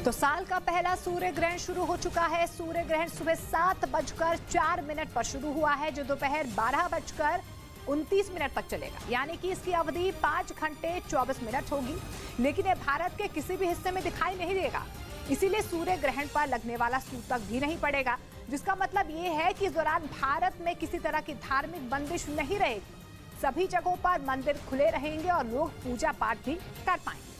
तो साल का पहला सूर्य ग्रहण शुरू हो चुका है। सूर्य ग्रहण सुबह 7:04 पर शुरू हुआ है, जो दोपहर 12:29 तक चलेगा। यानी कि इसकी अवधि 5 घंटे 24 मिनट होगी, लेकिन ये भारत के किसी भी हिस्से में दिखाई नहीं देगा। इसीलिए सूर्य ग्रहण पर लगने वाला सूतक भी नहीं पड़ेगा, जिसका मतलब ये है कि इस दौरान भारत में किसी तरह की धार्मिक बंदिश नहीं रहेगी। सभी जगहों पर मंदिर खुले रहेंगे और लोग पूजा पाठ भी कर पाएंगे।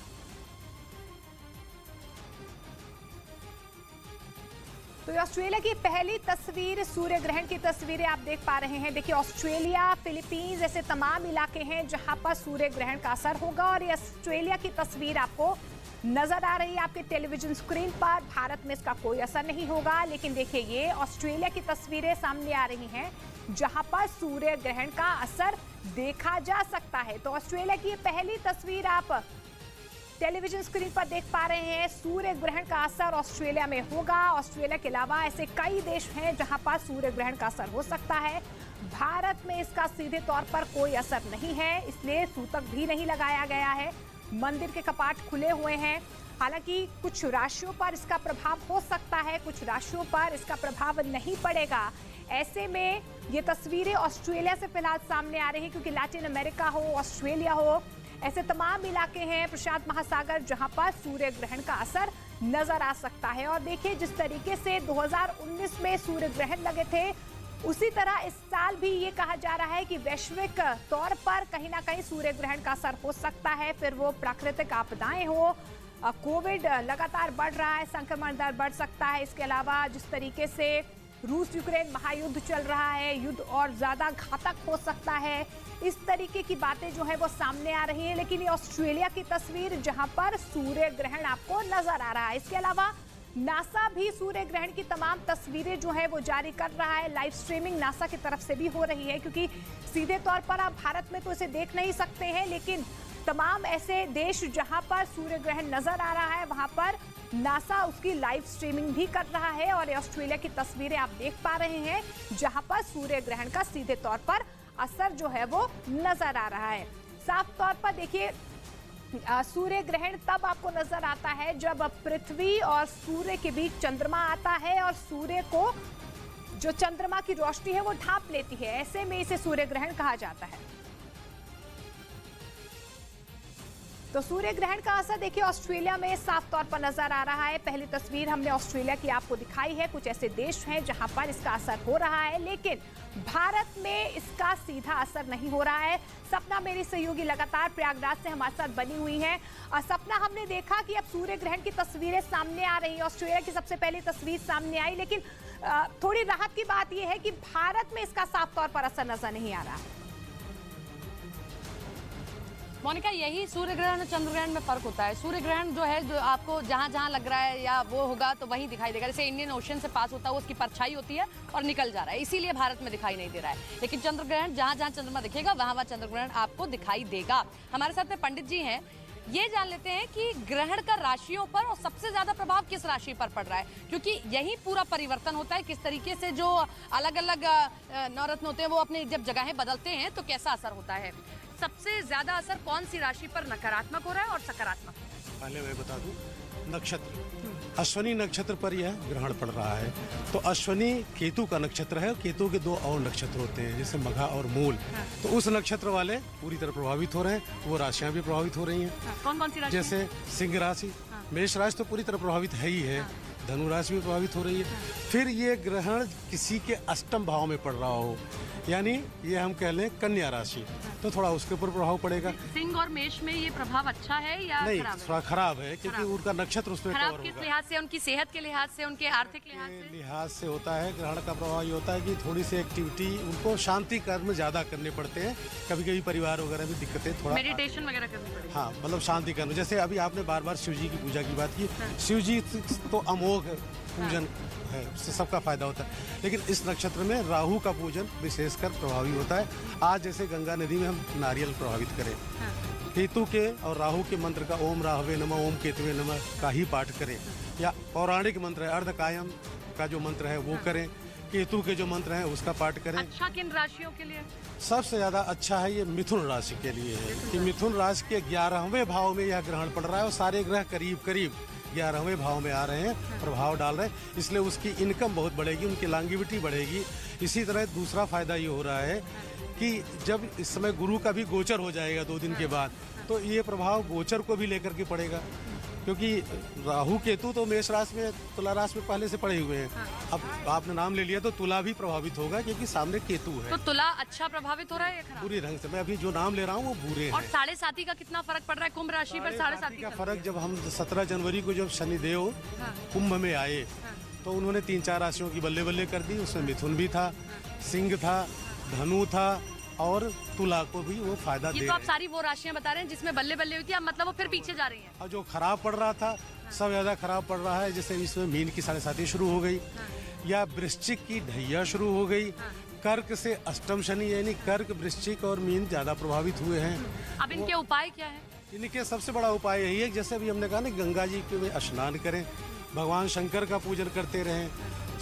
तो ऑस्ट्रेलिया की पहली तस्वीर, सूर्य ग्रहण की तस्वीरें आप देख पा रहे हैं। देखिए, ऑस्ट्रेलिया, फिलीपींस ऐसे तमाम इलाके हैं जहां पर सूर्य ग्रहण का असर होगा और ये ऑस्ट्रेलिया की तस्वीर आपको नजर आ रही है आपके टेलीविजन स्क्रीन पर। भारत में इसका कोई असर नहीं होगा, लेकिन देखिए ये ऑस्ट्रेलिया की तस्वीरें सामने आ रही हैं जहां पर सूर्य ग्रहण का असर देखा जा सकता है। तो ऑस्ट्रेलिया की ये पहली तस्वीर आप टेलीविजन स्क्रीन पर देख पा रहे हैं। सूर्य ग्रहण का असर ऑस्ट्रेलिया में होगा। ऑस्ट्रेलिया के अलावा ऐसे कई देश हैं जहां पर सूर्य ग्रहण का असर हो सकता है। भारत में इसका सीधे तौर पर कोई असर नहीं है, इसलिए सूतक भी नहीं लगाया गया है। मंदिर के कपाट खुले हुए हैं। हालांकि कुछ राशियों पर इसका प्रभाव हो सकता है, कुछ राशियों पर इसका प्रभाव नहीं पड़ेगा। ऐसे में ये तस्वीरें ऑस्ट्रेलिया से फिलहाल सामने आ रही है, क्योंकि लैटिन अमेरिका हो, ऑस्ट्रेलिया हो, ऐसे तमाम इलाके हैं प्रशांत महासागर जहां पर सूर्य ग्रहण का असर नजर आ सकता है। और देखिए, जिस तरीके से 2019 में सूर्य ग्रहण लगे थे, उसी तरह इस साल भी ये कहा जा रहा है कि वैश्विक तौर पर कहीं ना कहीं सूर्य ग्रहण का असर हो सकता है। फिर वो प्राकृतिक आपदाएं हो, कोविड लगातार बढ़ रहा है, संक्रमण दर बढ़ सकता है। इसके अलावा जिस तरीके से रूस यूक्रेन महायुद्ध चल रहा है, युद्ध और ज्यादा घातक हो सकता है, इस तरीके की बातें जो है वो सामने आ रही है। लेकिन ये ऑस्ट्रेलिया की तस्वीर जहां पर सूर्य ग्रहण आपको नजर आ रहा है। इसके अलावा नासा भी सूर्य ग्रहण की तमाम तस्वीरें जो है वो जारी कर रहा है। लाइव स्ट्रीमिंग नासा की तरफ से भी हो रही है, क्योंकि सीधे तौर पर आप भारत में तो इसे देख नहीं सकते हैं, लेकिन तमाम ऐसे देश जहां पर सूर्य ग्रहण नजर आ रहा है वहां पर नासा उसकी लाइव स्ट्रीमिंग भी कर रहा है। और ऑस्ट्रेलिया की तस्वीरें आप देख पा रहे हैं जहां पर सूर्य ग्रहण का सीधे तौर पर असर जो है वो नजर आ रहा है। साफ तौर पर देखिए, सूर्य ग्रहण तब आपको नजर आता है जब पृथ्वी और सूर्य के बीच चंद्रमा आता है और सूर्य को जो चंद्रमा की रोशनी है वो ढांप लेती है। ऐसे में इसे सूर्य ग्रहण कहा जाता है। तो सूर्य ग्रहण का असर देखिए ऑस्ट्रेलिया में साफ तौर पर नजर आ रहा है। पहली तस्वीर हमने ऑस्ट्रेलिया की आपको दिखाई है। कुछ ऐसे देश हैं जहां पर इसका असर हो रहा है, लेकिन भारत में इसका सीधा असर नहीं हो रहा है। सपना मेरी सहयोगी लगातार प्रयागराज से हमारे साथ बनी हुई है। सपना, हमने देखा कि अब सूर्य ग्रहण की तस्वीरें सामने आ रही है। ऑस्ट्रेलिया की सबसे पहली तस्वीर सामने आई, लेकिन थोड़ी राहत की बात यह है कि भारत में इसका साफ तौर पर असर नजर नहीं आ रहा है। मोनिका, यही सूर्य ग्रहण और चंद्र ग्रहण में फर्क होता है। सूर्य ग्रहण जो है, जो आपको जहां जहां लग रहा है या वो होगा तो वहीं दिखाई देगा। जैसे इंडियन ओशन से पास होता है, उसकी परछाई होती है और निकल जा रहा है, इसीलिए भारत में दिखाई नहीं दे रहा है। लेकिन चंद्र ग्रहण जहां जहां चंद्रमा दिखेगा वहां वहां चंद्र ग्रहण आपको दिखाई देगा। हमारे साथ में पंडित जी हैं, ये जान लेते हैं कि ग्रहण का राशियों पर और सबसे ज्यादा प्रभाव किस राशि पर पड़ रहा है, क्योंकि यही पूरा परिवर्तन होता है। किस तरीके से जो अलग अलग नवरत्न होते हैं वो अपनी जब जगहें बदलते हैं तो कैसा असर होता है। सबसे ज्यादा असर कौन सी राशि पर नकारात्मक हो रहा है और सकारात्मक? पहले मैं बता दूं, नक्षत्र अश्विनी नक्षत्र पर यह ग्रहण पड़ रहा है। तो अश्विनी केतु का नक्षत्र है। केतु के 2 और नक्षत्र होते हैं, जैसे मघा और मूल। तो उस नक्षत्र वाले पूरी तरह प्रभावित हो रहे हैं। वो राशियां भी प्रभावित हो रही हैं। कौन कौन सी राशि? जैसे सिंह राशि, मेष राशि तो पूरी तरह प्रभावित है ही है। धनु राशि भी प्रभावित हो रही है। फिर ये ग्रहण किसी के अष्टम भाव में पड़ रहा हो, यानी ये हम कह लें कन्या राशि, तो थोड़ा उसके ऊपर प्रभाव पड़ेगा। सिंह और मेष में ये प्रभाव अच्छा है या नहीं, खराब है? थोड़ा खराब है, क्योंकि उनका नक्षत्र उसमें खराब किस लिहाज से? उनकी सेहत के लिहाज से, उनके आर्थिक लिहाज से होता है। ग्रहण का प्रभाव ये होता है कि थोड़ी सी एक्टिविटी, उनको शांति कर्म ज्यादा करने पड़ते हैं। कभी कभी परिवार वगैरह में दिक्कतें, थोड़ा मेडिटेशन वगैरह करनी पड़ती है। हाँ, मतलब शांति कर्म। जैसे अभी आपने बार बार शिव जी की पूजा की बात की। शिव जी तो अमोघ पूजन है, उससे सबका फायदा होता है। लेकिन इस नक्षत्र में राहु का पूजन विशेषकर प्रभावी होता है। आज जैसे गंगा नदी में हम नारियल प्रभावित करें, केतु के और राहु के मंत्र का ओम राहवे नमः, ओम केतुवे नमः का ही पाठ करें, या पौराणिक मंत्र है अर्धकायम का जो मंत्र है वो करें, केतु के जो मंत्र है उसका पाठ करें। अच्छा किन राशियों के लिए? सबसे ज्यादा अच्छा है ये मिथुन राशि के लिए है, कि मिथुन राशि के 11वें भाव में यह ग्रहण पड़ रहा है और सारे ग्रह करीब करीब 11वें भाव में आ रहे हैं, प्रभाव डाल रहे हैं, इसलिए उसकी इनकम बहुत बढ़ेगी, उनकी लॉन्गेविटी बढ़ेगी। इसी तरह दूसरा फायदा ये हो रहा है कि जब इस समय गुरु का भी गोचर हो जाएगा 2 दिन के बाद, तो ये प्रभाव गोचर को भी लेकर के पड़ेगा, क्योंकि राहु केतु तो मेष राशि में, तुला राशि में पहले से पड़े हुए हैं। अब आपने नाम ले लिया तो तुला भी प्रभावित होगा, क्योंकि सामने केतु है। तो तुला अच्छा प्रभावित हो रहा है या खराब? बुरी ढंग से। मैं अभी जो नाम ले रहा हूँ वो बुरे हैं। और 7.5 का कितना फर्क पड़ रहा है कुंभ राशि पर? 7.5 का फर्क, जब हम 17 जनवरी को जब शनिदेव कुंभ में आए तो उन्होंने 3-4 राशियों की बल्ले बल्ले कर दी। उसमें मिथुन भी था, सिंह था, धनु था और तुला को भी वो फायदा दे। ये तो आप सारी वो राशियां बता रहे हैं जिसमें बल्ले बल्ले हुई थी, अब मतलब वो फिर पीछे जा रही हैं। और जो खराब पड़ रहा था सब ज्यादा खराब पड़ रहा है। जैसे इसमें मीन की 7.5 शुरू हो गई, या वृश्चिक की ढैया शुरू हो गई। कर्क से अष्टम शनि, यानी कर्क, वृश्चिक और मीन ज्यादा प्रभावित हुए हैं। अब इनके उपाय क्या है? इनके सबसे बड़ा उपाय यही है, जैसे अभी हमने कहा ना, गंगा जी के में स्नान करें, भगवान शंकर का पूजन करते रहें।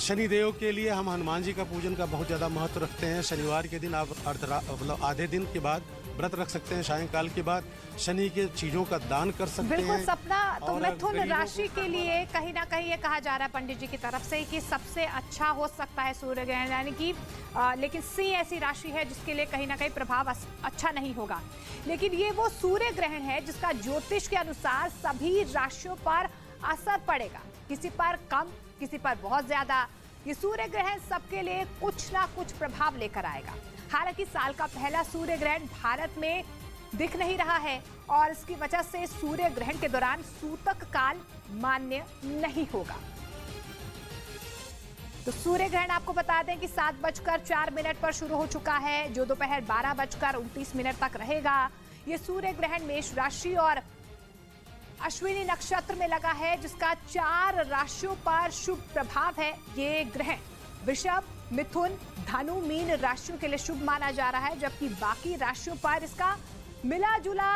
शनिदेव के लिए हम हनुमान जी का पूजन का बहुत ज़्यादा महत्व रखते हैं। शनिवार के दिन आप मतलब आधे दिन के बाद व्रत रख सकते हैं, सायंकाल के बाद शनि के चीज़ों का दान कर सकते हैं। बिल्कुल सपना, तो और मिथुन गरीबों राशि के लिए कहीं ना कहीं ये कहा जा रहा है पंडित जी की तरफ से कि सबसे अच्छा हो सकता है सूर्य ग्रहण, यानी कि लेकिन सिंह ऐसी राशि है जिसके लिए कहीं ना कहीं प्रभाव अच्छा नहीं होगा। लेकिन ये वो सूर्य ग्रहण है जिसका ज्योतिष के अनुसार सभी राशियों पर असर पड़ेगा, किसी पर कम, किसी पर बहुत ज्यादा। ये सूर्य ग्रहण सबके लिए कुछ ना कुछ प्रभाव लेकर आएगा। हालांकि साल का पहला सूर्य ग्रहण भारत में दिख नहीं रहा है और इसकी वजह से सूर्य ग्रहण के दौरान सूतक काल मान्य नहीं होगा। तो सूर्य ग्रहण आपको बता दें कि 7:04 पर शुरू हो चुका है, जो दोपहर 12:29 तक रहेगा। ये सूर्य ग्रहण मेष राशि और अश्विनी नक्षत्र में लगा है, जिसका 4 राशियों पर शुभ प्रभाव है। ये ग्रहण वृषभ, मिथुन, धनु, मीन राशियों के लिए शुभ माना जा रहा है, जबकि बाकी राशियों पर इसका मिला जुला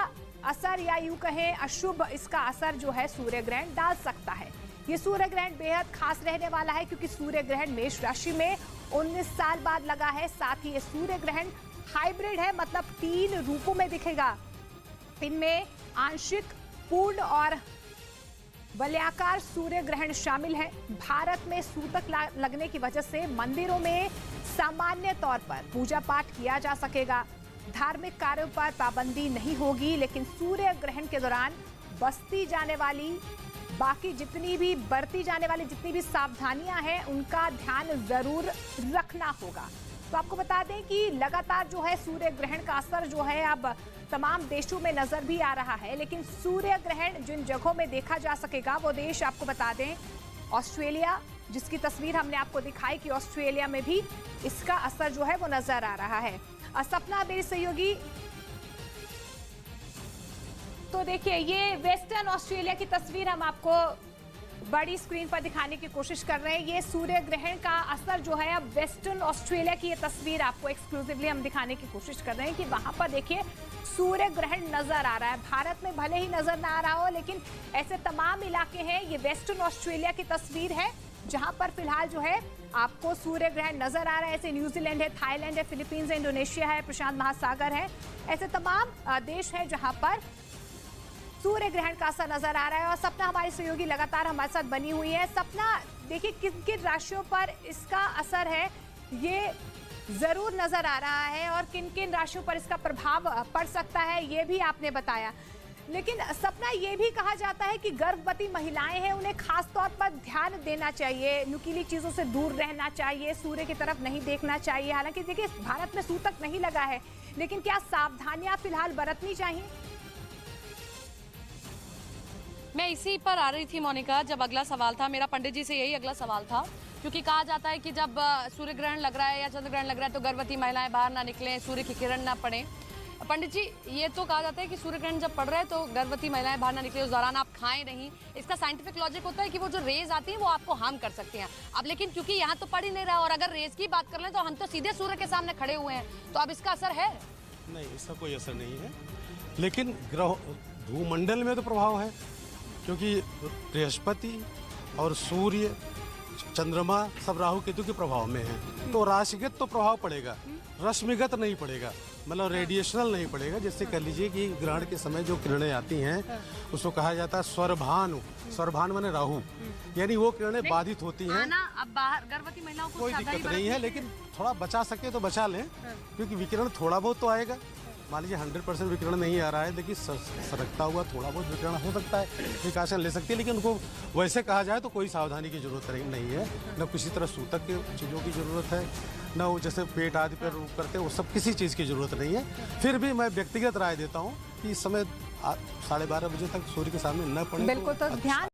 असर या यूं कहें अशुभ इसका असर जो है सूर्य ग्रहण डाल सकता है। ये सूर्य ग्रहण बेहद खास रहने वाला है, क्योंकि सूर्य ग्रहण मेष राशि में 19 साल बाद लगा है। साथ ही ये सूर्य ग्रहण हाइब्रिड है, मतलब 3 रूपों में दिखेगा। इनमें आंशिक, पूर्ण और वलयाकार सूर्य ग्रहण शामिल है। भारत में सूतक लगने की वजह से मंदिरों में सामान्य तौर पर पूजा पाठ किया जा सकेगा, धार्मिक कार्यों पर पाबंदी नहीं होगी, लेकिन सूर्य ग्रहण के दौरान बरती जाने वाली जितनी भी सावधानियां हैं उनका ध्यान जरूर रखना होगा। तो आपको बता दें कि लगातार जो है सूर्य ग्रहण का असर जो है अब तमाम देशों में नजर भी आ रहा है, लेकिन सूर्य ग्रहण जिन जगहों में देखा जा सकेगा वो देश आपको बता दें ऑस्ट्रेलिया, जिसकी तस्वीर हमने आपको दिखाई कि ऑस्ट्रेलिया में भी इसका असर जो है वो नजर आ रहा है। सपना मेरी सहयोगी, तो देखिए ये वेस्टर्न ऑस्ट्रेलिया की तस्वीर हम आपको बड़ी स्क्रीन पर दिखाने की कोशिश कर रहे हैं। ये सूर्य ग्रहण का असर जो है अब वेस्टर्न ऑस्ट्रेलिया की ये तस्वीर आपको एक्सक्लूसिवली हम दिखाने की कोशिश कर रहे हैं कि वहां पर देखिए सूर्य ग्रहण नजर आ रहा है। भारत में भले ही नजर ना आ रहा हो, लेकिन ऐसे तमाम इलाके हैं, ये वेस्टर्न ऑस्ट्रेलिया की तस्वीर है जहां पर फिलहाल जो है आपको सूर्य ग्रहण नजर आ रहा है। ऐसे न्यूजीलैंड है, थाईलैंड है, फिलीपींस है, इंडोनेशिया है, प्रशांत महासागर है, ऐसे तमाम देश हैं जहां पर सूर्य ग्रहण का असर नजर आ रहा है। और सपना हमारी सहयोगी लगातार हमारे साथ बनी हुई है। सपना, देखिए किन किन राशियों पर इसका असर है ये जरूर नजर आ रहा है और किन किन राशियों पर इसका प्रभाव पड़ सकता है ये भी आपने बताया। लेकिन सपना, ये भी कहा जाता है कि गर्भवती महिलाएं हैं, उन्हें खास तौर पर ध्यान देना चाहिए, नुकीली चीजों से दूर रहना चाहिए, सूर्य की तरफ नहीं देखना चाहिए। हालांकि देखिए भारत में सूतक नहीं लगा है, लेकिन क्या सावधानियां फिलहाल बरतनी चाहिए? मैं इसी पर आ रही थी मोनिका, जब अगला सवाल था मेरा पंडित जी से, यही अगला सवाल था, क्योंकि कहा जाता है कि जब सूर्य ग्रहण लग रहा है या चंद्र ग्रहण लग रहा है तो गर्भवती महिलाएं बाहर ना निकलें, सूर्य की किरण ना पड़े। पंडित जी, ये तो कहा जाता है कि सूर्य ग्रहण जब पड़ रहा है तो गर्भवती महिलाएं बाहर ना निकले, उस दौरान आप खाएं नहीं। इसका साइंटिफिक लॉजिक होता है कि वो जो रेज आती है वो आपको हार्म कर सकती हैं। अब लेकिन क्योंकि यहाँ तो पड़ ही नहीं रहा, और अगर रेज की बात कर लें तो हम तो सीधे सूर्य के सामने खड़े हुए हैं, तो अब इसका असर है? नहीं, इसका कोई असर नहीं है, लेकिन ग्रह भूमंडल में तो प्रभाव है, क्योंकि बृहस्पति और सूर्य, चंद्रमा सब राहु केतु के प्रभाव में है, तो राशिगत तो प्रभाव पड़ेगा। रश्मिगत नहीं पड़ेगा, मतलब रेडिएशनल नहीं पड़ेगा। जैसे कह लीजिए कि ग्रहण के समय जो किरणें आती हैं उसको कहा जाता है स्वरभानु। स्वरभानु माने राहु, यानी वो किरणें बाधित होती हैं। आना अब बाहर गर्भवती महिलाओं को कोई सावधानी दिक्कत नहीं है, लेकिन थोड़ा बचा सके तो बचा लें, क्योंकि विकिरण थोड़ा बहुत तो आएगा। मान लीजिए 100% विकिरण नहीं आ रहा है, लेकिन सरकता हुआ थोड़ा बहुत विकिरण हो सकता है, प्रिकॉशन ले सकती है। लेकिन उनको वैसे कहा जाए तो कोई सावधानी की जरूरत नहीं है, न किसी तरह सूतक की चीज़ों की ज़रूरत है, न वो जैसे पेट आदि पर रोक करते हैं वो सब किसी चीज़ की ज़रूरत नहीं है। फिर भी मैं व्यक्तिगत राय देता हूँ कि इस समय 12:30 बजे तक सूर्य के सामने न पड़े। बिल्कुल, तो ध्यान